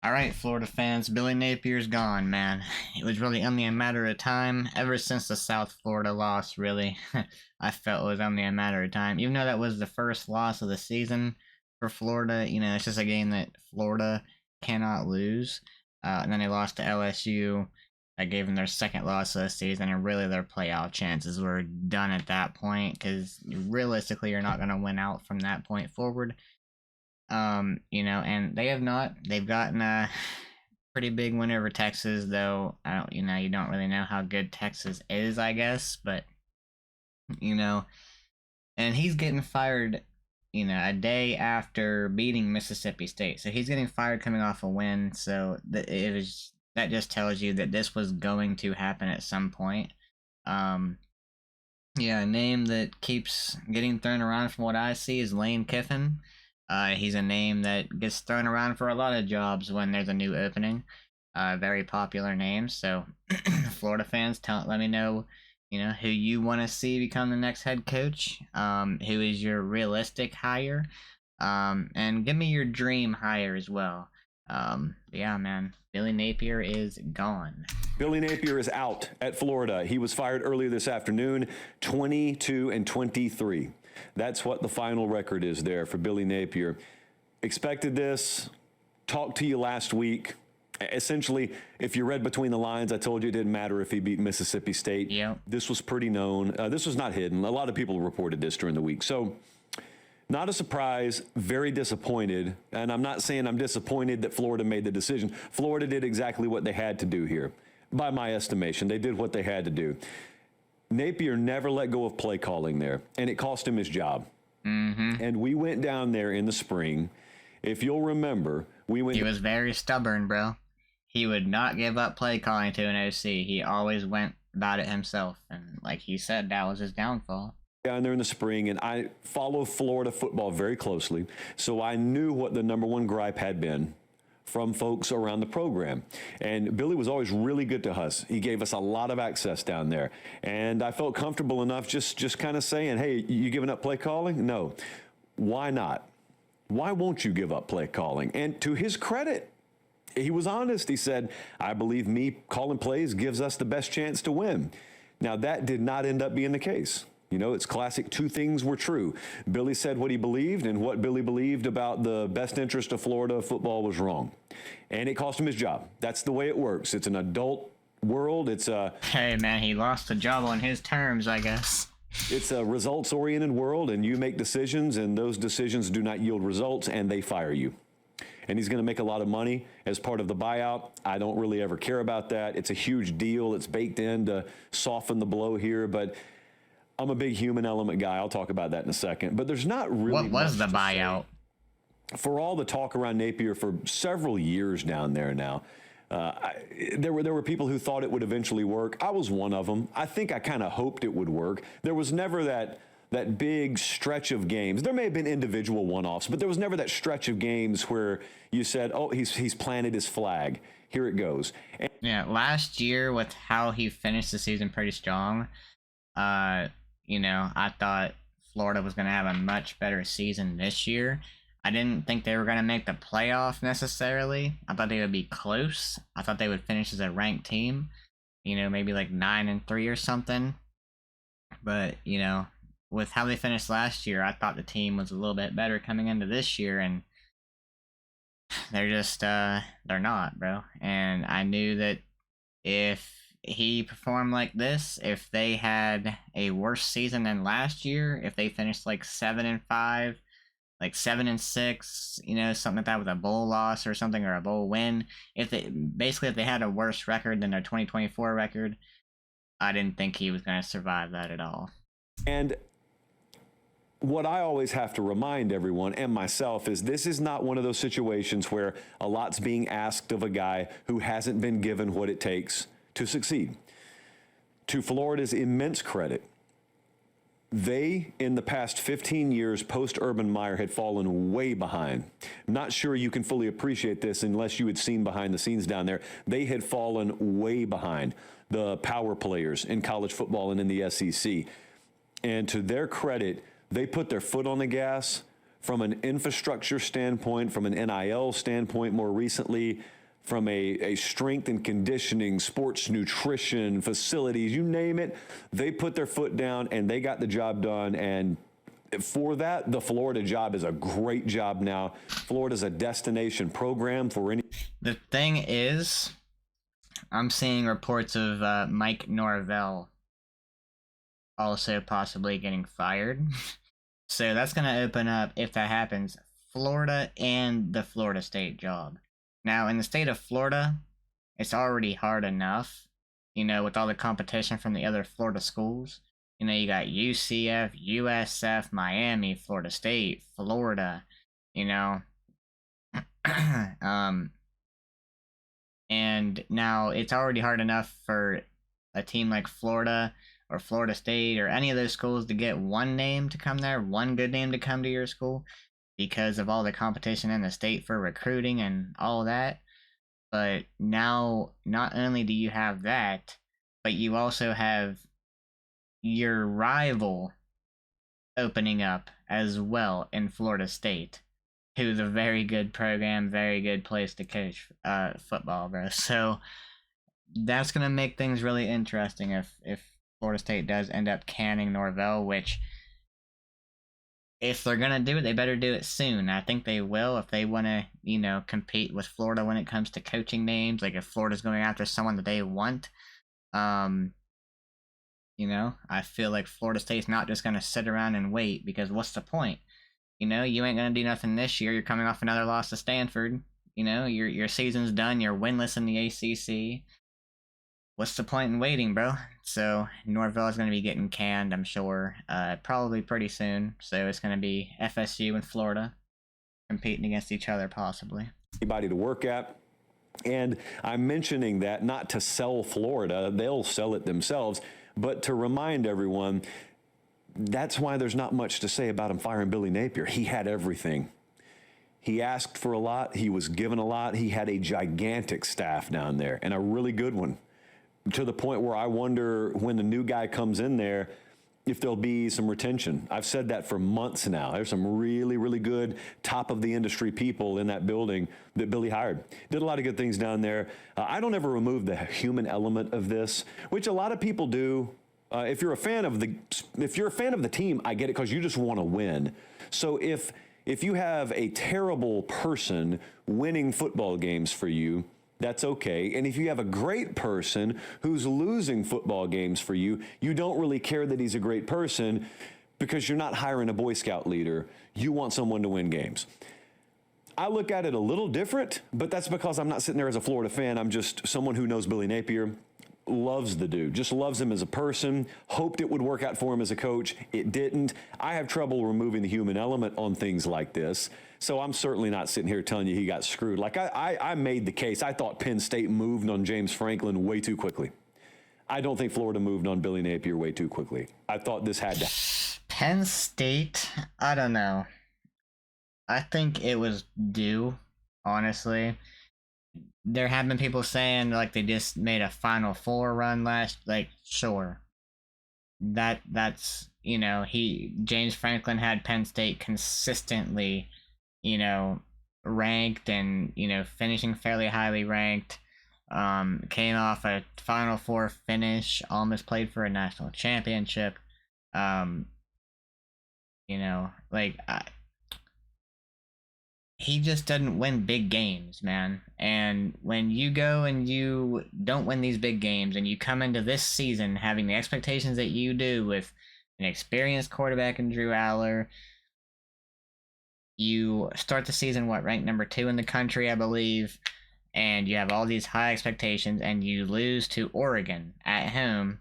All right, Florida fans, Billy Napier's gone, man. It was really only a matter of time. Ever since the South Florida loss, really, I felt it was only a matter of time. Even though that was the first loss of the season for Florida, it's just a game that Florida cannot lose. And then they lost to LSU. That gave them their second loss of the season, and really their playoff chances were done at that point because realistically, you're not going to win out from that point forward. And they have not. They've gotten a pretty big win over Texas, though. I don't, you don't really know how good Texas is, I guess, but you know, and he's getting fired, a day after beating Mississippi State, so he's getting fired coming off a win. So that just tells you that this was going to happen at some point. Yeah, a name that keeps getting thrown around from what I see is Lane Kiffin. He's a name that gets thrown around for a lot of jobs when there's a new opening. Very popular name. So, Florida fans, let me know, who you want to see become the next head coach. Who is your realistic hire? And give me your dream hire as well. Yeah, man, Billy Napier is gone. Billy Napier is out at Florida. He was fired earlier this afternoon, 22-23. That's what the final record is there for Billy Napier. Expected this, talked to you last week. Essentially, if you read between the lines, I told you it didn't matter if he beat Mississippi State. Yep. This was pretty known. This was not hidden. A lot of people reported this during the week. So, not a surprise, very disappointed. And I'm not saying I'm disappointed that Florida made the decision. Florida did exactly what they had to do here. By my estimation, they did what they had to do. Napier never let go of play calling there, and it cost him his job. Mm-hmm. And we went down there in the spring. If you'll remember, we went... He was very stubborn, bro. He would not give up play calling to an OC. He always went about it himself. And like he said, that was his downfall. Down there in the spring, and I follow Florida football very closely, so I knew what the number one gripe had been from folks around the program. And Billy was always really good to us. He gave us a lot of access down there. And I felt comfortable enough just kind of saying, hey, you giving up play calling? No. Why not? Why won't you give up play calling? And to his credit, he was honest. He said, I believe me calling plays gives us the best chance to win. Now, that did not end up being the case. It's classic. Two things were true. Billy said what he believed, and what Billy believed about the best interest of Florida football was wrong. And it cost him his job. That's the way it works. It's an adult world. Hey, man, he lost the job on his terms, I guess. It's a results-oriented world, and you make decisions, and those decisions do not yield results, and they fire you. And he's going to make a lot of money as part of the buyout. I don't really ever care about that. It's a huge deal. It's baked in to soften the blow here, but I'm a big human element guy. I'll talk about that in a second. But there's not really What was the buyout? For all the talk around Napier for several years down there now, there were people who thought it would eventually work. I was one of them. I think I kind of hoped it would work. There was never that big stretch of games. There may have been individual one-offs, but there was never that stretch of games where you said, oh, he's planted his flag. Here it goes. Yeah, last year with how he finished the season pretty strong, I thought Florida was going to have a much better season this year. I didn't think they were going to make the playoff necessarily. I thought they would be close. I thought they would finish as a ranked team, maybe like 9-3 or something. But, with how they finished last year, I thought the team was a little bit better coming into this year, and they're just, they're not, bro. And I knew that if he performed like this, if they had a worse season than last year, if they finished like 7-5, like 7-6, something like that with a bowl loss or something, or a bowl win, if they had a worse record than their 2024 record, I didn't think he was going to survive that at all. And what I always have to remind everyone and myself is this is not one of those situations where a lot's being asked of a guy who hasn't been given what it takes to succeed. To Florida's immense credit, they, in the past 15 years post-Urban Meyer, had fallen way behind. I'm not sure you can fully appreciate this unless you had seen behind the scenes down there. They had fallen way behind the power players in college football and in the SEC. And to their credit, they put their foot on the gas from an infrastructure standpoint, from an NIL standpoint more recently, from a strength and conditioning, sports nutrition, facilities, you name it, they put their foot down and they got the job done. And for that, the Florida job is a great job now. Florida's a destination program for any. The thing is, I'm seeing reports of Mike Norvell also possibly getting fired. So that's going to open up, if that happens, Florida and the Florida State job. Now, in the state of Florida, it's already hard enough, with all the competition from the other Florida schools. You got UCF, USF, Miami, Florida State, Florida, and now it's already hard enough for a team like Florida or Florida State or any of those schools to get one name to come there, one good name to come to your school, because of all the competition in the state for recruiting and all that. But now, not only do you have that, but you also have your rival opening up as well in Florida State, who's a very good program, very good place to coach football, bro. So that's going to make things really interesting if Florida State does end up canning Norvell, which, if they're going to do it, they better do it soon. I think they will if they want to, compete with Florida when it comes to coaching names. Like, if Florida's going after someone that they want, I feel like Florida State's not just going to sit around and wait, because what's the point? You ain't going to do nothing this year. You're coming off another loss to Stanford. Your season's done. You're winless in the ACC. What's the point in waiting, bro? So Norvell is going to be getting canned, I'm sure, probably pretty soon. So it's going to be FSU and Florida competing against each other, possibly. Anybody to work at. And I'm mentioning that not to sell Florida, they'll sell it themselves, but to remind everyone, that's why there's not much to say about him firing Billy Napier. He had everything. He asked for a lot. He was given a lot. He had a gigantic staff down there, and a really good one, to the point where I wonder, when the new guy comes in there, if there'll be some retention. I've said that for months now. There's some really, really good top of the industry people in that building that Billy hired. Did a lot of good things down there. I don't ever remove the human element of this, which a lot of people do. If you're a fan of the team, I get it, because you just want to win. So if you have a terrible person winning football games for you, that's okay. And if you have a great person who's losing football games for you, you don't really care that he's a great person, because you're not hiring a Boy Scout leader. You want someone to win games. I look at it a little different, but that's because I'm not sitting there as a Florida fan. I'm just someone who knows Billy Napier, loves the dude, just loves him as a person, hoped it would work out for him as a coach. It didn't. I have trouble removing the human element on things like this. So I'm certainly not sitting here telling you he got screwed. Like, I made the case. I thought Penn State moved on James Franklin way too quickly. I don't think Florida moved on Billy Napier way too quickly. I thought this had to. Penn State, I don't know. I think it was due, honestly. There have been people saying, like, they just made a Final Four run sure. That's, James Franklin had Penn State consistently, ranked and, finishing fairly highly ranked. Came off a Final Four finish, almost played for a national championship. He just doesn't win big games, man. And when you go and you don't win these big games, and you come into this season having the expectations that you do with an experienced quarterback in Drew Aller, you start the season, ranked number 2 in the country, I believe, and you have all these high expectations, and you lose to Oregon at home.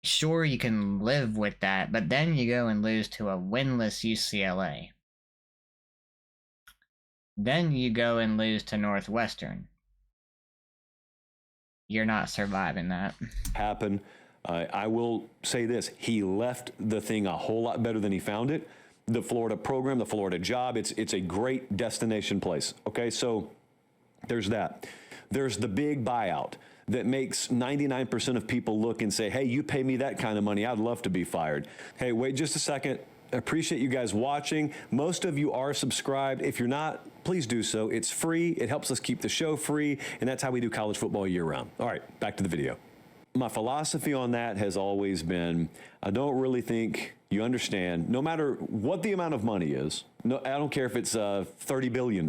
Sure, you can live with that, but then you go and lose to a winless UCLA. Then you go and lose to Northwestern. You're not surviving that. Happen. I will say this. He left the thing a whole lot better than he found it. The Florida program, the Florida job, it's a great destination place. Okay, so there's that. There's the big buyout that makes 99% of people look and say, hey, you pay me that kind of money, I'd love to be fired. Hey, wait just a second. Appreciate you guys watching. Most of you are subscribed. If you're not, please do so. It's free. It helps us keep the show free, and that's how we do college football year round. All right, back to the video. My philosophy on that has always been, I don't really think you understand, no matter what the amount of money is, no, I don't care if it's $30 billion,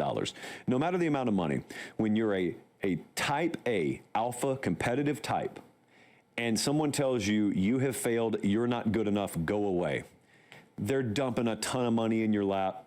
no matter the amount of money, when you're a type A, alpha competitive type, and someone tells you, you have failed, you're not good enough, go away. They're dumping a ton of money in your lap.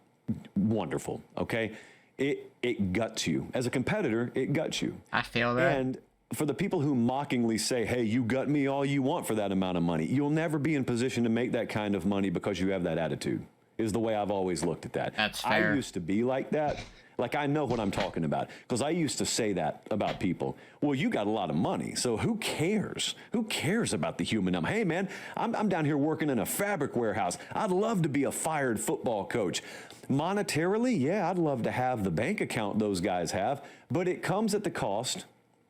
Wonderful, okay? It guts you. As a competitor, it guts you. I feel that. And for the people who mockingly say, hey, you gut me all you want for that amount of money, you'll never be in position to make that kind of money because you have that attitude, is the way I've always looked at that. That's fair. I used to be like that. Like, I know what I'm talking about, because I used to say that about people. Well, you got a lot of money, so who cares? Who cares about the human number? Hey, man, I'm down here working in a fabric warehouse. I'd love to be a fired football coach. Monetarily, yeah, I'd love to have the bank account those guys have, but it comes at the cost,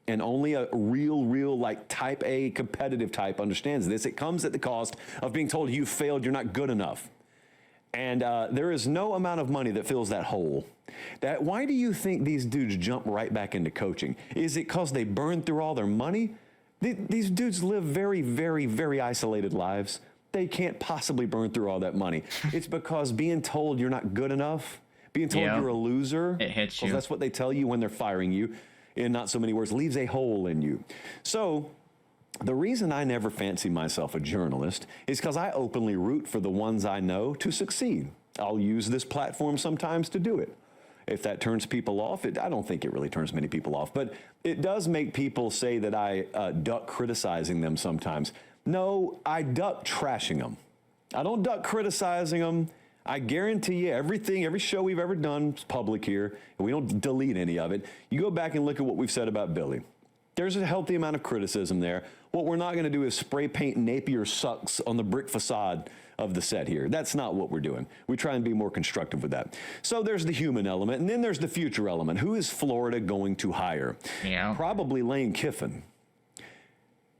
and only a real, like, type A competitive type understands this. It comes at the cost of being told you failed, you're not good enough. And there is no amount of money that fills that hole. Why do you think these dudes jump right back into coaching? Is it because they burned through all their money? These dudes live very isolated lives. They can't possibly burn through all that money. It's because being told you're not good enough, being told you're a loser, it hits you. That's what they tell you when they're firing you, in not so many words, leaves a hole in you. So the reason I never fancy myself a journalist is because I openly root for the ones I know to succeed. I'll use this platform sometimes to do it. If that turns people off, I don't think it really turns many people off, but it does make people say that I duck criticizing them sometimes. No, I duck trashing them. I don't duck criticizing them. I guarantee you every show we've ever done is public here, and we don't delete any of it. You go back and look at what we've said about Billy. There's a healthy amount of criticism there. What we're not going to do is spray paint Napier sucks on the brick facade of the set here. That's not what we're doing. We try and be more constructive with that. So there's the human element, and then there's the future element. Who is Florida going to hire? Yeah. Probably Lane Kiffin.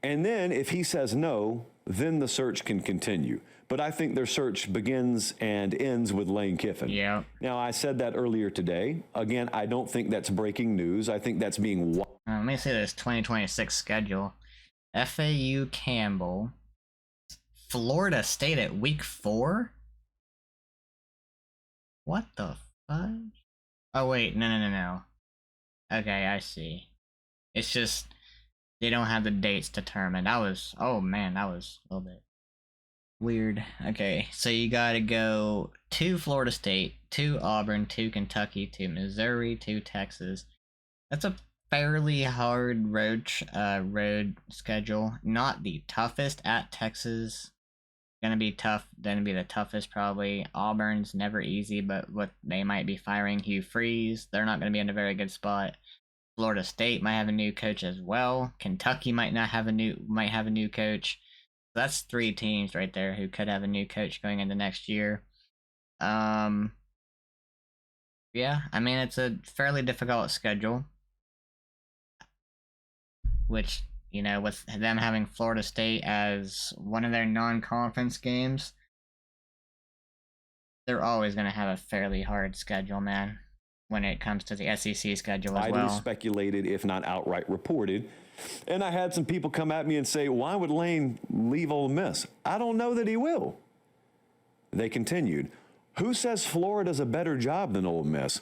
And then if he says no, then the search can continue. But I think their search begins and ends with Lane Kiffin. Yeah. Now, I said that earlier today. Again, I don't think that's breaking news. I think that's being... Let me see this 2026 schedule. FAU Campbell. Florida State at week 4? What the fudge? Oh, wait. No. Okay, I see. It's just... they don't have the dates determined. Oh man, that was a little bit weird. Okay, so you gotta go to Florida State, to Auburn, to Kentucky, to Missouri, to Texas. That's a fairly hard road schedule. Not the toughest at Texas. Gonna be tough. Gonna be the toughest probably. Auburn's never easy, but they might be firing Hugh Freeze. They're not gonna be in a very good spot. Florida State might have a new coach as well. Kentucky might have a new coach. So that's 3 teams right there who could have a new coach going into next year. Yeah, I mean, it's a fairly difficult schedule, which, you know, with them having Florida State as one of their non-conference games, they're always going to have a fairly hard schedule, man, when it comes to the SEC schedule as well. Widely speculated, if not outright reported. And I had some people come at me and say, why would Lane leave Ole Miss? I don't know that he will. They continued. Who says Florida's a better job than Ole Miss?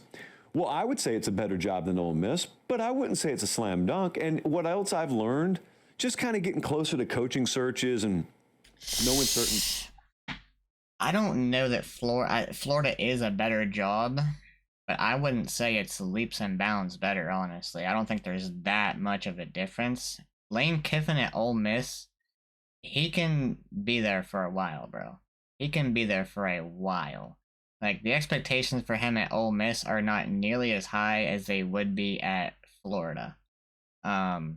Well, I would say it's a better job than Ole Miss, but I wouldn't say it's a slam dunk. And what else I've learned, just kind of getting closer to coaching searches and knowing certain... I don't know that Florida is a better job, but I wouldn't say it's leaps and bounds better, honestly. I don't think there's that much of a difference. Lane Kiffin at Ole Miss, he can be there for a while, bro. He can be there for a while. Like, the expectations for him at Ole Miss are not nearly as high as they would be at Florida. So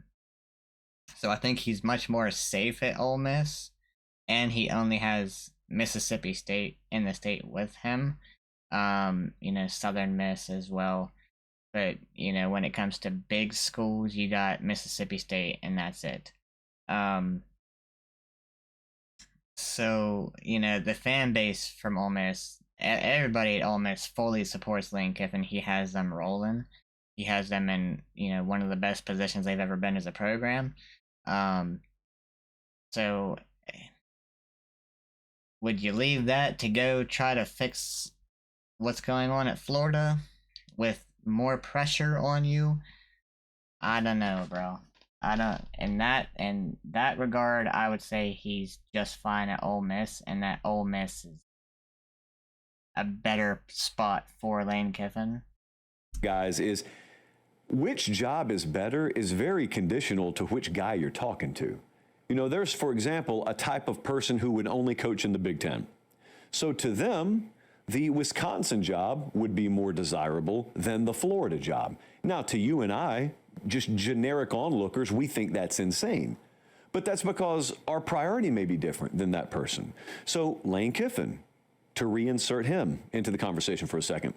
I think he's much more safe at Ole Miss, and he only has Mississippi State in the state with him. You know, Southern Miss as well. But, you know, when it comes to big schools, you got Mississippi State, and that's it. So, the fan base from Ole Miss, everybody at Ole Miss fully supports Lane Kiffin. He has them rolling. He has them in, one of the best positions they've ever been as a program. Um, so would you leave that to go try to fix what's going on at Florida with more pressure on you? I don't know, bro. I don't in that regard, I would say he's just fine at Ole Miss, and that Ole Miss is a better spot for Lane Kiffin. Guys, is which job is better is very conditional to which guy you're talking to. There's, for example, a type of person who would only coach in the Big Ten. So to them, the Wisconsin job would be more desirable than the Florida job. Now, to you and I, just generic onlookers, we think that's insane. But that's because our priority may be different than that person. So Lane Kiffin, to reinsert him into the conversation for a second.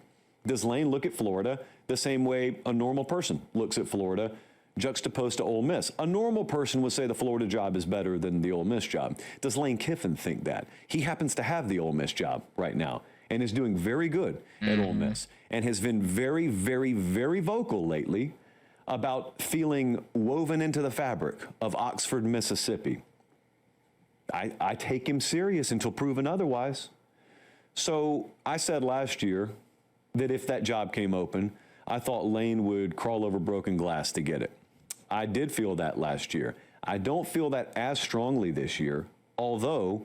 Does Lane look at Florida the same way a normal person looks at Florida, juxtaposed to Ole Miss? A normal person would say the Florida job is better than the Ole Miss job. Does Lane Kiffin think that? He happens to have the Ole Miss job right now and is doing very good at Ole Miss and has been very, very, very vocal lately about feeling woven into the fabric of Oxford, Mississippi. I take him serious until proven otherwise. So I said last year that if that job came open, I thought Lane would crawl over broken glass to get it. I did feel that last year. I don't feel that as strongly this year, although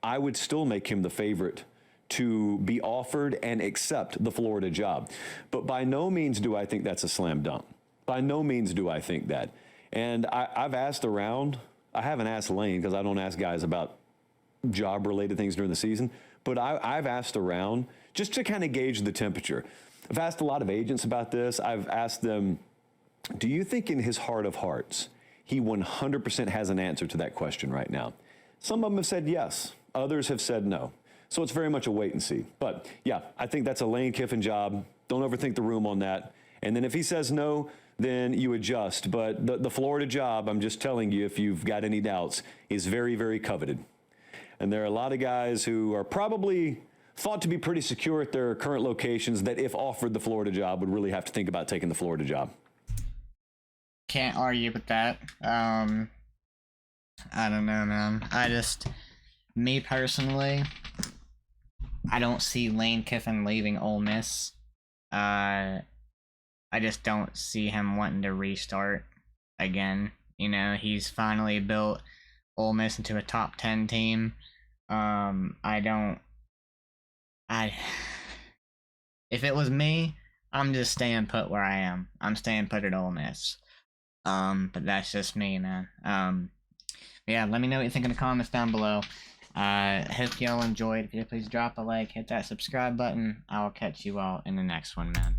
I would still make him the favorite to be offered and accept the Florida job. But by no means do I think that's a slam dunk. By no means do I think that. And I've asked around. I haven't asked Lane because I don't ask guys about job-related things during the season. But I've asked around just to kind of gauge the temperature. I've asked a lot of agents about this. I've asked them, do you think in his heart of hearts, he 100% has an answer to that question right now? Some of them have said yes. Others have said no. So it's very much a wait and see. But yeah, I think that's a Lane Kiffin job. Don't overthink the room on that. And then if he says no, then you adjust. But the Florida job, I'm just telling you, if you've got any doubts, is very, very coveted. And there are a lot of guys who are probably thought to be pretty secure at their current locations that if offered the Florida job would really have to think about taking the Florida job. Can't argue with that. I don't know, man. Me personally, I don't see Lane Kiffin leaving Ole Miss. I just don't see him wanting to restart again. He's finally built Ole Miss into a top 10 team. If it was me, I'm just staying put where I am. I'm staying put at Ole Miss. But that's just me, man. Yeah, let me know what you think in the comments down below. Hope y'all enjoyed. If you please drop a like, hit that subscribe button. I'll catch you all in the next one, man.